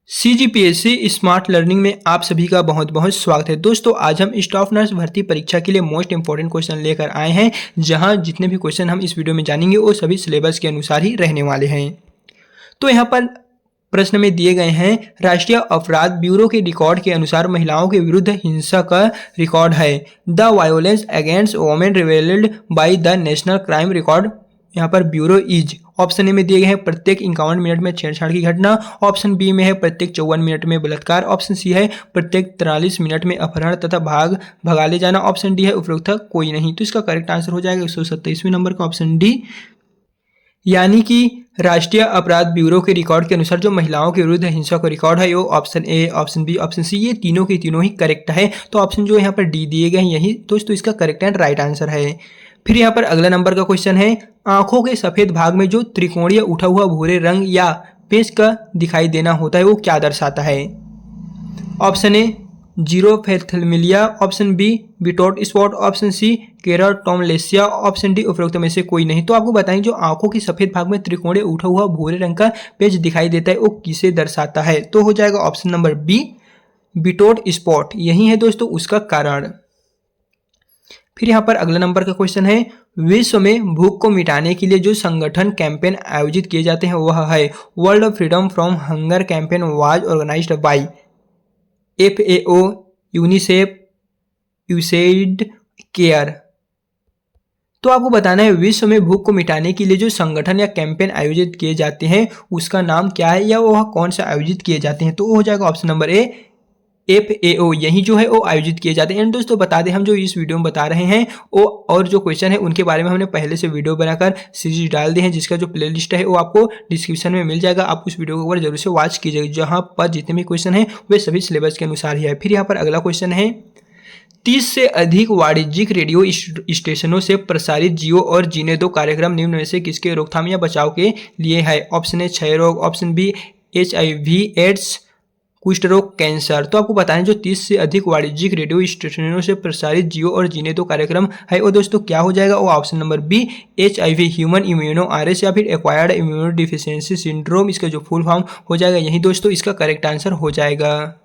CGPSC smart learning में आप सभी का बहुत बहुत स्वागत है। दोस्तों आज हम स्टाफ नर्स भर्ती परीक्षा के लिए मोस्ट इंपॉर्टेंट क्वेश्चन लेकर आए हैं, जहां जितने भी क्वेश्चन हम इस वीडियो में जानेंगे वो सभी सिलेबस के अनुसार ही रहने वाले हैं। तो यहाँ पर प्रश्न में दिए गए हैं, राष्ट्रीय अपराध ब्यूरो के रिकॉर्ड के अनुसार महिलाओं के विरुद्ध हिंसा का रिकॉर्ड है। The violence against women revelled by the national crime record यहाँ पर ब्यूरो इज। ऑप्शन ए में दिए गए हैं प्रत्येक 51 मिनट में छेड़छाड़ की घटना। ऑप्शन बी में है प्रत्येक 54 मिनट में बलात्कार। ऑप्शन सी है प्रत्येक 43 मिनट में अपहरण तथा भगा ले जाना। ऑप्शन डी है उपरोक्त कोई नहीं। तो इसका करेक्ट आंसर हो जाएगा 127वें नंबर का ऑप्शन डी, यानी कि राष्ट्रीय अपराध ब्यूरो के रिकॉर्ड के अनुसार जो महिलाओं के विरुद्ध हिंसा का रिकॉर्ड है वो option A, option B, option C ये तीनों के तीनों ही करेक्ट है। तो ऑप्शन जो यहाँ पर डी दिए गए हैं यही दोस्तों इसका करेक्ट एंड राइट आंसर है। फिर यहाँ पर अगला नंबर का क्वेश्चन है, आंखों के सफेद भाग में जो त्रिकोणीय उठा हुआ भूरे रंग या पेच का दिखाई देना होता है वो क्या दर्शाता है। Option A xerophthalmia, option B Bitot spot, option C keratomalacia, option D उपरोक्त में से कोई नहीं। तो आपको बताएं जो आंखों के सफेद भाग में त्रिकोणीय उठा हुआ भूरे रंग का पेच दिखाई देता है वो किसे दर्शाता है। तो हो जाएगा option number B Bitot spot, यही है दोस्तों उसका कारण। फिर यहाँ पर अगला नंबर का क्वेश्चन है, विश्व में भूख को मिटाने के लिए जो संगठन कैंपेन आयोजित किए जाते हैं वह है world freedom from hunger campaign was organized by FAO, UNICEF, USAID, CARE. तो आपको बताना है विश्व में भूख को मिटाने के लिए जो संगठन या कैंपेन आयोजित किए जाते हैं उसका नाम क्या है या वह कौन सा आयोजित किए जाते हैं। तो हो जाएगा ऑप्शन नंबर ए FAO, यही जो है वो आयोजित किए जाते हैं। एंड दोस्तों बता दें हम जो इस वीडियो में बता रहे हैं वो और जो क्वेश्चन है उनके बारे में हमने पहले से वीडियो बनाकर सीरीज डाल दी है, जिसका जो प्लेलिस्ट है वो आपको डिस्क्रिप्शन में मिल जाएगा। आप उस वीडियो को एक बार जरूर से वॉच कीजिएगा, जहाँ पर जितने भी क्वेश्चन है वे सभी सिलेबस के अनुसार ही है। फिर यहाँ पर अगला क्वेश्चन है, 30 से अधिक वाणिज्यिक रेडियो स्टेशनों से प्रसारित जियो और जीने दो कार्यक्रम निम्न में से किसके रोकथाम या बचाव के लिए है। ऑप्शन ए क्षय रोग, ऑप्शन बी HIV एड्स, कुष्ठ रोग, कैंसर। तो आपको बताएं जो 30 से अधिक वाणिज्यिक रेडियो स्टेशनों से प्रसारित जियो और जीने दो कार्यक्रम है वो दोस्तों क्या हो जाएगा। वो option number B HIV human immuno RS या फिर एक्वायर्ड इम्यूनो डिफिशियंसी सिंड्रोम, इसका जो फुल फॉर्म हो जाएगा यही दोस्तों इसका करेक्ट आंसर हो जाएगा।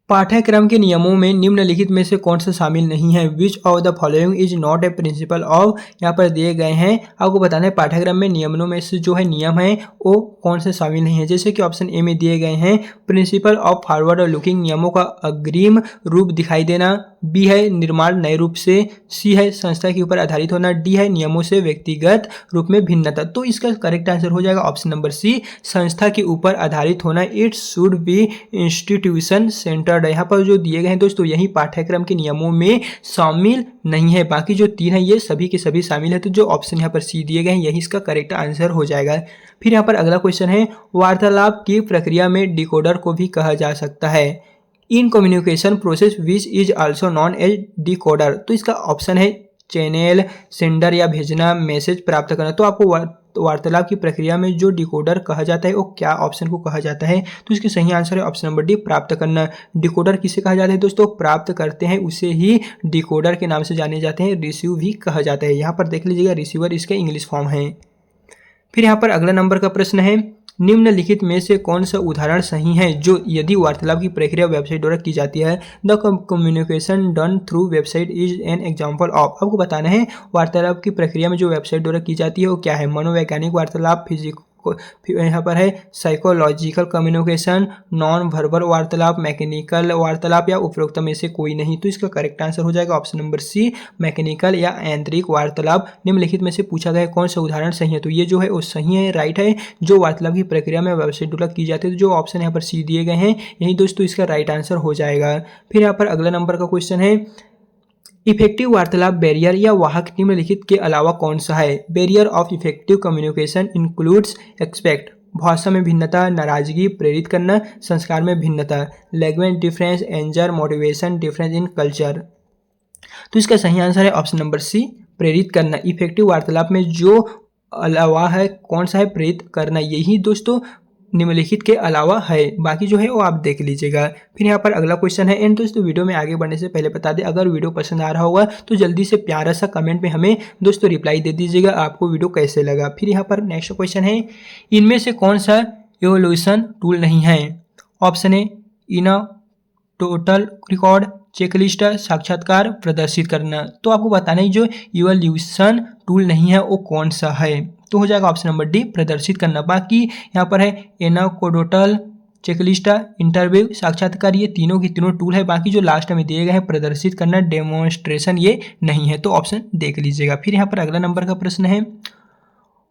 पाठ्यक्रम के नियमों में निम्नलिखित में से कौन सा शामिल नहीं है। Which of the following is not a principle of, यहाँ पर दिए गए हैं आपको बताना है पाठ्यक्रम में नियमों में से जो है नियम है वो कौन से शामिल नहीं है। जैसे कि ऑप्शन ए में दिए गए हैं प्रिंसिपल ऑफ फॉरवर्ड लुकिंग, नियमों का अग्रिम रूप दिखाई देना। बी है निर्माण नए रूप से। सी है संस्था के ऊपर आधारित होना। डी है नियमों से व्यक्तिगत रूप में भिन्नता। तो इसका करेक्ट आंसर हो जाएगा ऑप्शन नंबर सी संस्था के ऊपर आधारित होना। It should be institution centred. यहाँ पर जो दिए गए हैं दोस्तों यही पाठ्यक्रम के नियमों में शामिल नहीं है, बाकी जो तीन है ये सभी के सभी शामिल है। तो जो ऑप्शन यहाँ पर सी दिए गए हैं यही इसका करेक्ट आंसर हो जाएगा। फिर यहाँ पर अगला क्वेश्चन है, वार्तालाप की प्रक्रिया में डिकोडर को भी कहा जा सकता है। In communication process which is also known as decoder. तो इसका ऑप्शन है चैनल, सेंडर या भेजना, मैसेज प्राप्त करना। तो आपको वार्तालाप की प्रक्रिया में जो डिकोडर कहा जाता है वो क्या ऑप्शन को कहा जाता है। तो इसके सही आंसर है ऑप्शन नंबर डी प्राप्त करना। डिकोडर किसे कहा जाता है दोस्तों, प्राप्त करते हैं उसे ही डिकोडर के नाम से जाने जाते हैं। रिसीव भी कहा जाता है, यहाँ पर देख लीजिएगा रिसीवर इसका इंग्लिश फॉर्म है। फिर यहाँ पर अगला नंबर का प्रश्न है, निम्नलिखित में से कौन सा उदाहरण सही है जो यदि वार्तालाप की प्रक्रिया वेबसाइट द्वारा की जाती है। The communication done through website is an example of. आपको बताना है वार्तालाप की प्रक्रिया में जो वेबसाइट द्वारा की जाती है वो क्या है। मनोवैज्ञानिक वार्तालाप, यहाँ पर है साइकोलॉजिकल कम्युनिकेशन, नॉन वर्बल वार्तालाप, मैकेनिकल वार्तालाप या उपरोक्त में से कोई नहीं। तो इसका करेक्ट आंसर हो जाएगा ऑप्शन नंबर सी मैकेनिकल या यांत्रिक वार्तालाप। निम्नलिखित में से पूछा गया कौन सा उदाहरण सही है। तो ये जो है वो सही है, राइट है। जो वार्तालाप की प्रक्रिया में वेबसाइट द्वारा की जाती है, तो जो ऑप्शन यहाँ पर सी दिए गए हैं यही दोस्तों इसका राइट आंसर हो जाएगा। फिर यहाँ पर अगला नंबर का क्वेश्चन है, इफेक्टिव वार्तालाप बैरियर या वाहक निम्नलिखित के अलावा कौन सा है। Barrier of effective communication includes except, भाषा में भिन्नता, नाराजगी प्रेरित करना, संस्कार में भिन्नता, language difference, anger, motivation difference in culture. तो इसका सही आंसर है ऑप्शन नंबर सी प्रेरित करना। इफेक्टिव वार्तालाप में जो अलावा है कौन सा है, प्रेरित करना। यही दोस्तों निम्नलिखित के अलावा है, बाकी जो है वो आप देख लीजिएगा। फिर यहाँ पर अगला क्वेश्चन है। एंड दोस्तों वीडियो में आगे बढ़ने से पहले बता दें, अगर वीडियो पसंद आ रहा होगा तो जल्दी से प्यारा सा कमेंट में हमें दोस्तों रिप्लाई दे दीजिएगा आपको वीडियो कैसे लगा। फिर यहाँ पर नेक्स्ट क्वेश्चन है, इनमें से कौन सा इवोल्यूशन टूल नहीं है? ऑप्शन ए इना टोटल रिकॉर्ड, चेकलिस्ट, साक्षात्कार, प्रदर्शित करना। तो आपको बताना है जो इवोल्यूशन टूल नहीं है वो कौन सा है, तो हो जाएगा ऑप्शन नंबर डी, प्रदर्शित करना। बाकी यहाँ पर है एनाकोडोटल, चेकलिस्ट, इंटरव्यू, साक्षात्कार, ये तीनों की तीनों टूल है। बाकी जो लास्ट में दिए गए हैं प्रदर्शित करना, डेमोन्स्ट्रेशन, ये नहीं है, तो ऑप्शन देख लीजिएगा। फिर यहाँ पर अगला नंबर का प्रश्न है,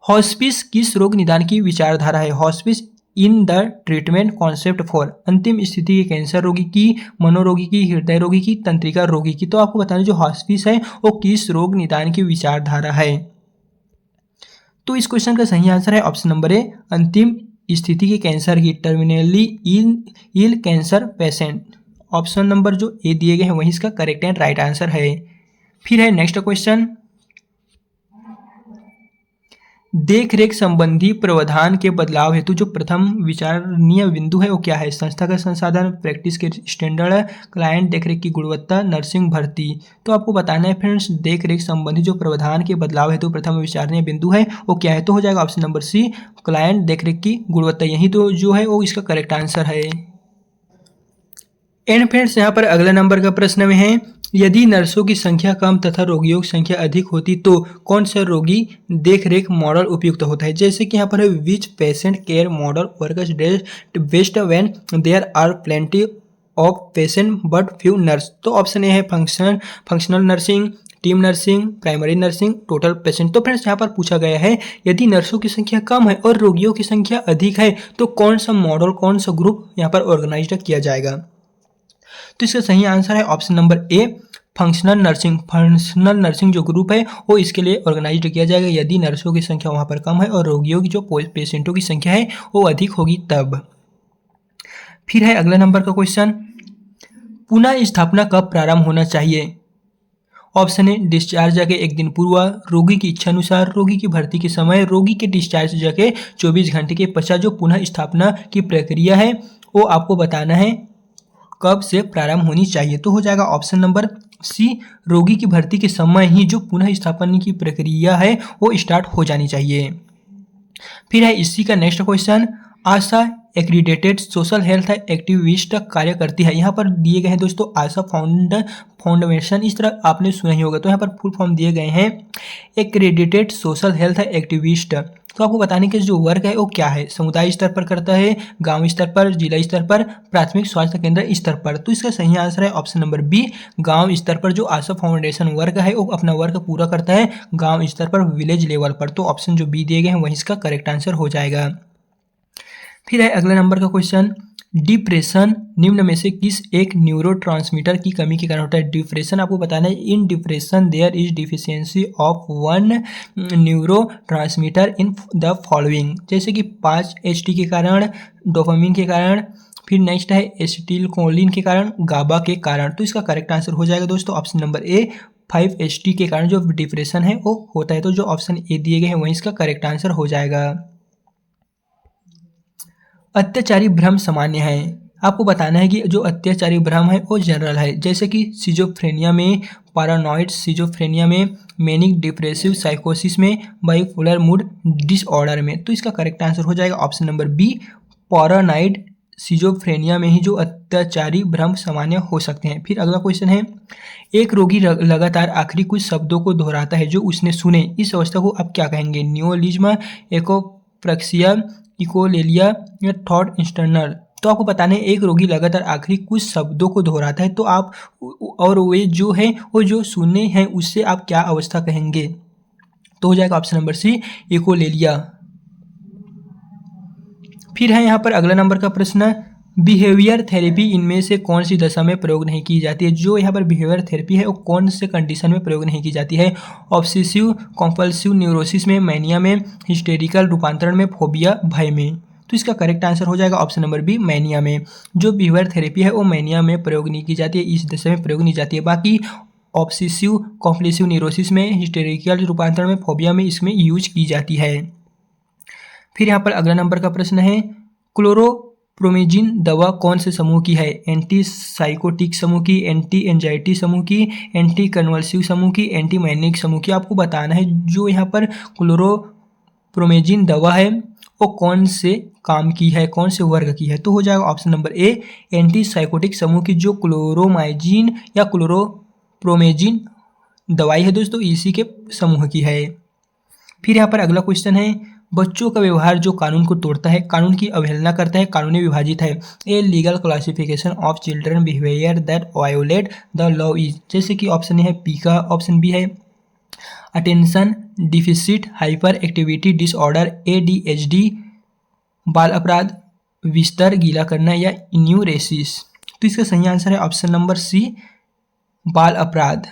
हॉस्पिस किस रोग निदान की विचारधारा है? Hospice in the treatment concept for, अंतिम स्थिति के कैंसर रोगी की, मनोरोगी की, हृदय रोगी की, तंत्रिका रोगी की। तो आपको बताना जो हॉस्पिस है वो किस रोग निदान की विचारधारा है? तो इस क्वेश्चन का सही आंसर है ऑप्शन नंबर ए, अंतिम स्थिति के कैंसर की, terminally ill cancer patient. Option number जो ए दिए गए हैं वही इसका करेक्ट एंड राइट आंसर है। फिर है नेक्स्ट क्वेश्चन, देख रेख संबंधी प्रावधान के बदलाव हेतु जो प्रथम विचारणीय बिंदु है वो क्या है? संस्थागत संसाधन, प्रैक्टिस के स्टैंडर्ड, क्लाइंट देखरेख की गुणवत्ता, नर्सिंग भर्ती। तो आपको बताना है फ्रेंड्स, देख रेख संबंधी जो प्रावधान के बदलाव हेतु प्रथम विचारणीय बिंदु है वो क्या है? तो हो जाएगा ऑप्शन नंबर सी, क्लाइंट देखरेख की गुणवत्ता। यही तो जो है वो इसका करेक्ट आंसर है। एंड फ्रेंड्स यहाँ पर अगला नंबर का प्रश्न में है, यदि नर्सों की संख्या कम तथा रोगियों की संख्या अधिक होती तो कौन सा रोगी देखरेख मॉडल उपयुक्त होता है? जैसे कि यहाँ पर है, which patient care model works best when there are plenty of patient but few nurse. तो ऑप्शन ए है functional nursing, team nursing, primary nursing, total patient. तो फ्रेंड्स यहाँ पर पूछा गया है, यदि नर्सों की संख्या कम है और रोगियों की संख्या अधिक है तो कौन सा मॉडल, कौन सा ग्रुप यहाँ पर ऑर्गेनाइज किया जाएगा? तो इसका सही आंसर है option number A, functional nursing. Functional nursing जो ग्रुप है वो इसके लिए ऑर्गेनाइज किया जाएगा यदि नर्सों की संख्या वहाँ पर कम है और रोगियों की जो पेशेंटों की संख्या है वो अधिक होगी तब। फिर है अगला नंबर का क्वेश्चन, पुनः स्थापना कब प्रारंभ होना चाहिए? ऑप्शन ए, डिस्चार्ज के एक दिन पूर्व, रोगी की इच्छा अनुसार, रोगी की भर्ती के समय, रोगी के डिस्चार्ज के 24 घंटे के पश्चात जो पुनः स्थापना की प्रक्रिया है वो आपको बताना है कब से प्रारंभ होनी चाहिए। तो हो जाएगा ऑप्शन नंबर सी, रोगी की भर्ती के समय ही जो पुनः स्थापना की प्रक्रिया है वो स्टार्ट हो जानी चाहिए। फिर है इसी का नेक्स्ट क्वेश्चन, आशा एक्रीडेटेड सोशल हेल्थ एक्टिविस्ट कार्य करती है। यहाँ पर दिए गए हैं दोस्तों आशा फाउंडेशन, इस तरह आपने सुना ही होगा। तो यहाँ पर फुल फॉर्म दिए गए हैं एक्रेडिटेड सोशल हेल्थ एक्टिविस्ट। तो आपको बताने के जो वर्क है वो क्या है? समुदाय स्तर पर करता है, गांव स्तर पर, जिला स्तर पर, प्राथमिक स्वास्थ्य केंद्र स्तर पर। तो इसका सही आंसर है ऑप्शन नंबर बी, गांव स्तर पर जो आशा फाउंडेशन वर्क है वो अपना वर्क पूरा करता है गांव स्तर पर, विलेज लेवल पर। तो ऑप्शन जो बी दिए गए हैं वही इसका करेक्ट आंसर हो जाएगा। फिर है अगला नंबर का क्वेश्चन, डिप्रेशन निम्न में से किस एक न्यूरोट्रांसमीटर की कमी के कारण होता है? डिप्रेशन आपको बताना है, in depression there is deficiency of one neurotransmitter in the following. जैसे कि 5-HT के कारण, डोपामिन के कारण, फिर नेक्स्ट है एसिटिलकोलिन के कारण, गाबा के कारण। तो इसका करेक्ट आंसर हो जाएगा दोस्तों ऑप्शन नंबर ए, 5-HT के कारण जो डिप्रेशन है वो होता है। तो जो ऑप्शन ए दिए गए हैं वही इसका करेक्ट आंसर हो जाएगा। अत्याचारी भ्रम सामान्य है, आपको बताना है कि जो अत्याचारी भ्रम है वो जनरल है। जैसे कि सिजोफ्रेनिया में, पैरानॉइड सिजोफ्रेनिया में, मैनिक डिप्रेसिव साइकोसिस में, बाइपोलर मूड डिसऑर्डर में। तो इसका करेक्ट आंसर हो जाएगा option number B, paranoid schizophrenia में ही जो अत्याचारी भ्रम सामान्य हो सकते हैं। फिर अगला क्वेश्चन है, एक रोगी लगातार आखिरी कुछ शब्दों को दोहराता है जो उसने सुने, इस अवस्था को आप क्या कहेंगे? नियोलिज्म, एकोप्रक्सिया, इकोलेलिया या थॉट इंटरनल। तो आपको बताना है एक रोगी लगातार आखिरी कुछ शब्दों को दोहराता है तो आप और वे जो है वो जो सुने हैं उससे आप क्या अवस्था कहेंगे? तो हो जाएगा ऑप्शन नंबर सी, इकोलेलिया। फिर है यहाँ पर अगला नंबर का प्रश्न, बिहेवियर थेरेपी इनमें से कौन सी दशा में प्रयोग नहीं की जाती है? जो यहाँ पर बिहेवियर थेरेपी है वो कौन से कंडीशन में प्रयोग नहीं की जाती है? ऑब्सेसिव कॉम्पल्सिव न्यूरोसिस में, मैनिया में, हिस्टेरिकल रूपांतरण में, फोबिया भय में। तो इसका करेक्ट आंसर हो जाएगा ऑप्शन नंबर बी, मैनिया में। जो बिहेवियर थेरेपी है वो मैनिया में प्रयोग नहीं की जाती है, इस दशा में प्रयोग नहीं जाती है। बाकी ऑब्सेसिव कॉम्पल्सिव न्यूरोसिस में, हिस्टेरिकल रूपांतरण में, फोबिया में इसमें यूज की जाती है। फिर यहाँ पर अगला नंबर का प्रश्न है, क्लोरोप्रोमेजिन दवा कौन से समूह की है? एंटी साइकोटिक समूह की, एंटी एंजाइटी समूह की, एंटी कन्वल्सिव समूह की, एंटी मैनिक समूह की। आपको बताना है जो यहाँ पर क्लोरोप्रोमेजिन दवा है वो कौन से काम की है, कौन से वर्ग की है। तो हो जाएगा option number A anti psychotic समूह की जो क्लोरोमाइजिन या क्लोरोप्रोमेजिन दवाई है दोस्तों इसी के समूह की है। फिर यहाँ पर अगला क्वेश्चन है बच्चों का व्यवहार जो कानून को तोड़ता है, कानून की अवहेलना करता है, कानूनी विभाजित है। A legal classification of children behaviour that violet the law is. जैसे कि ऑप्शन ए है पी का, ऑप्शन बी है attention deficit hyper activity disorder, ADHD, बाल अपराध, विस्तर गीला करना या इन्यूरेसिस। तो इसका सही आंसर है ऑप्शन नंबर सी बाल अपराध।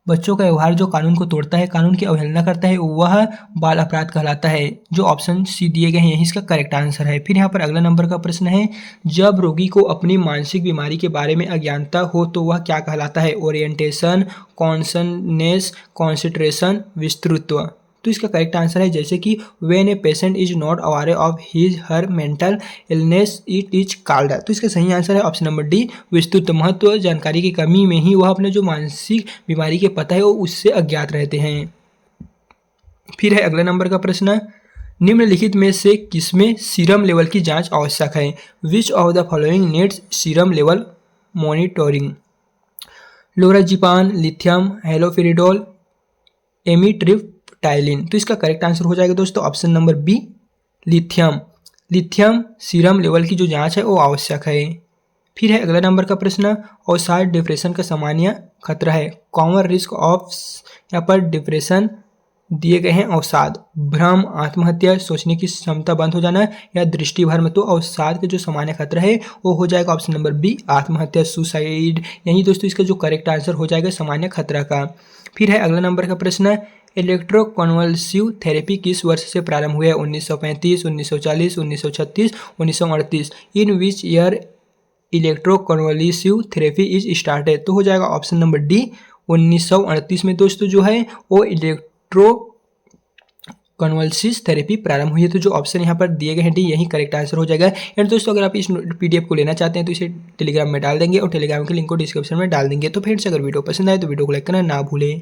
बच्चों का व्यवहार जो कानून को तोड़ता है, कानून की अवहेलना करता है वह बाल अपराध कहलाता है। जो ऑप्शन सी दिए गए हैं यही इसका करेक्ट आंसर है। फिर यहाँ पर अगला नंबर का प्रश्न है जब रोगी को अपनी मानसिक बीमारी के बारे में अज्ञानता हो तो वह क्या कहलाता है? ओरिएंटेशन, कॉन्सनेस, कॉन्सेंट्रेशन, विस्तृत्व। तो इसका करेक्ट आंसर है जैसे कि when a patient is not aware of his her mental illness it is called. तो इसका सही आंसर है ऑप्शन नंबर डी विस्तृत। महत्व जानकारी की कमी में ही वह अपने जो मानसिक बीमारी के पता है वो उससे अज्ञात रहते हैं। फिर है अगला नंबर का प्रश्न निम्नलिखित में से किसमें सीरम लेवल की जांच आवश्यक है? Which of the following needs serum level monitoring? Lorazepam, lithium, haloperidol, amitriptyline. तो इसका करेक्ट आंसर हो जाएगा दोस्तों option number B lithium. Lithium serum level की जो जांच है वो आवश्यक है। फिर है अगला नंबर का प्रश्न अवसाद डिप्रेशन का सामान्य खतरा है। कॉमन रिस्क ऑफ यहाँ पर डिप्रेशन दिए गए हैं अवसाद, भ्रम, आत्महत्या, सोचने की क्षमता बंद हो जाना या दृष्टिभ्रम। तो अवसाद का जो सामान्य खतरा है वो हो जाएगा ऑप्शन नंबर बी आत्महत्या, सुसाइड। यही दोस्तों इसका जो करेक्ट आंसर हो जाएगा सामान्य खतरा का। फिर है अगला नंबर का प्रश्न इलेक्ट्रोकन्वल्सिव थेरेपी किस वर्ष से प्रारंभ हुआ है? 1935, 1940, 1936, 1938। इन which year electroconvulsive therapy is started. तो हो जाएगा ऑप्शन नंबर डी 1938 में दोस्तों जो है वो इलेक्ट्रो कन्वल्सिव थेरेपी प्रारंभ हुई है। तो जो ऑप्शन यहाँ पर दिए गए हैं डी यही करेक्ट आंसर हो जाएगा। एंड दोस्तों अगर आप इस PDF को लेना चाहते हैं तो इसे टेलीग्राम में डाल देंगे और टेलीग्राम के लिंक को डिस्क्रिप्शन में डाल देंगे। तो फिर से अगर वीडियो पसंद आए तो वीडियो को लाइक करना ना भूलें।